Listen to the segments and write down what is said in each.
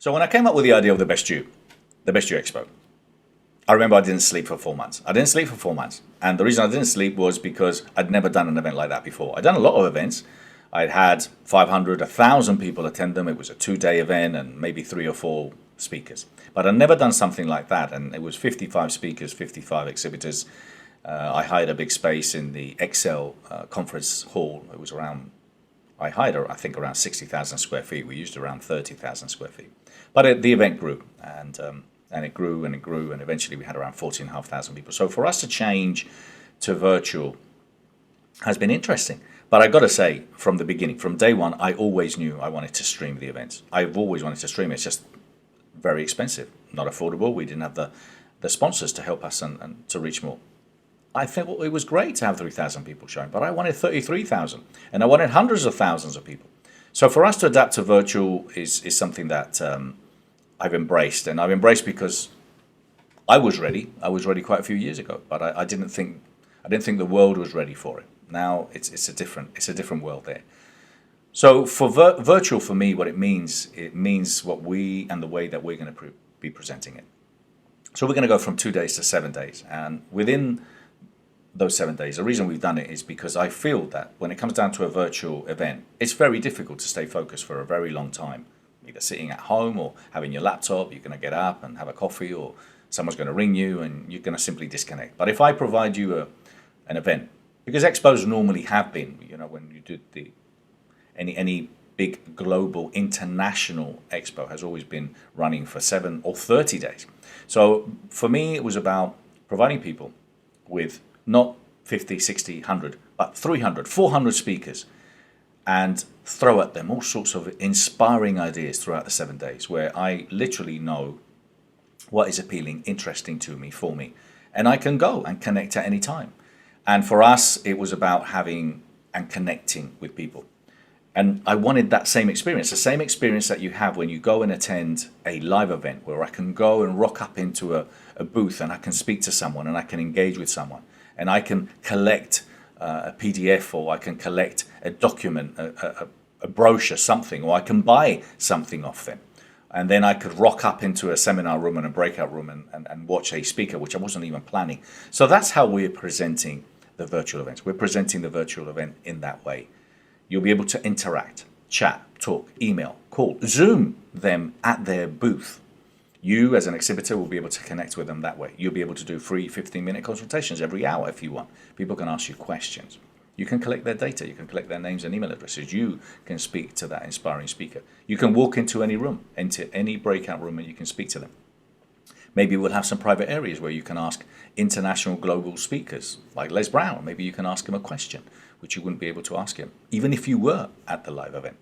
So when I came up with the idea of the Best You Expo, I remember I didn't sleep for 4 months. I didn't sleep for 4 months. And the reason I didn't sleep was because I'd never done an event like that before. I'd done a lot of events. I'd had 500, 1,000 people attend them. It was a 2-day event and maybe 3 or 4 speakers. But I'd never done something like that. And it was 55 speakers, 55 exhibitors. I hired a big space in the Excel conference hall. It was I hired, I think, around 60,000 square feet. We used around 30,000 square feet. But the event grew, and it grew and it grew, and eventually we had around 14,500 people. So for us to change to virtual has been interesting. But I got to say, from the beginning, from day one, I always knew I wanted to stream the events. I've always wanted to stream. It's just very expensive, not affordable. We didn't have the sponsors to help us and to reach more. I think it was great to have 3,000 people showing, but I wanted 33,000, and I wanted hundreds of thousands of people. So for us to adapt to virtual is something that I've embraced, and I've embraced because I was ready. I was ready quite a few years ago, but I didn't think the world was ready for it. Now it's a different world there. So for virtual, for me, what it means what we and the way that we're going to be presenting it. So we're going to go from 2 days to 7 days, and within those 7 days, the reason we've done it is because I feel that when it comes down to a virtual event, it's very difficult to stay focused for a very long time. Either sitting at home or having your laptop, you're going to get up and have a coffee, or someone's going to ring you and you're going to simply disconnect. But if I provide you an event, because expos normally have been, when you did any big global international expo has always been running for 7 or 30 days. So for me, it was about providing people with not 50, 60, 100, but 300, 400 speakers, and throw at them all sorts of inspiring ideas throughout the 7 days, where I literally know what is appealing, interesting to me, for me, and I can go and connect at any time. And for us, it was about having and connecting with people. And I wanted that same experience, the same experience that you have when you go and attend a live event, where I can go and rock up into a booth and I can speak to someone and I can engage with someone and I can collect a PDF, or I can collect a document, a brochure, something, or I can buy something off them. And then I could rock up into a seminar room and a breakout room and watch a speaker, which I wasn't even planning. So that's how we're presenting the virtual events. We're presenting the virtual event in that way. You'll be able to interact, chat, talk, email, call, Zoom them at their booth. You, as an exhibitor, will be able to connect with them that way. You'll be able to do free 15-minute consultations every hour if you want. People can ask you questions. You can collect their data. You can collect their names and email addresses. You can speak to that inspiring speaker. You can walk into any room, into any breakout room, and you can speak to them. Maybe we'll have some private areas where you can ask international global speakers, like Les Brown. Maybe you can ask him a question, which you wouldn't be able to ask him, even if you were at the live event.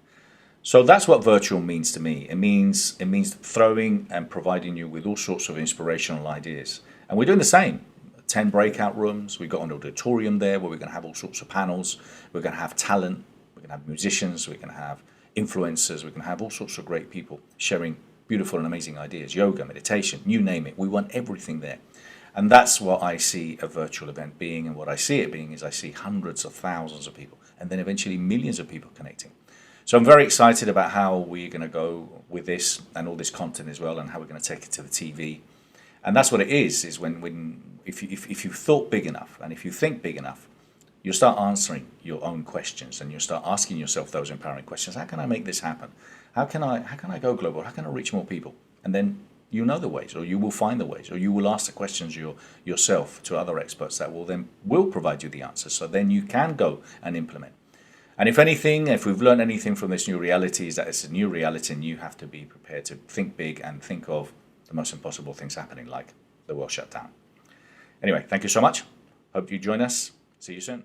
So that's what virtual means to me. It means throwing and providing you with all sorts of inspirational ideas. And we're doing the same. 10 breakout rooms. We've got an auditorium there where we're going to have all sorts of panels. We're going to have talent. We're going to have musicians. We're going to have influencers. We're going to have all sorts of great people sharing beautiful and amazing ideas. Yoga, meditation, you name it. We want everything there. And that's what I see a virtual event being. And what I see it being is I see hundreds of thousands of people, and then eventually millions of people connecting. So I'm very excited about how we're going to go with this and all this content as well, and how we're going to take it to the TV. And that's what it is when if you thought big enough and if you think big enough, you'll start answering your own questions, and you'll start asking yourself those empowering questions. How can I make this happen? How can I go global? How can I reach more people? And then you know the ways, or you will find the ways, or you will ask the questions yourself to other experts that will provide you the answers. So then you can go and implement. And if anything, if we've learned anything from this new reality, is that it's a new reality, and you have to be prepared to think big and think of the most impossible things happening, like the world shut down. Anyway, thank you so much. Hope you join us. See you soon.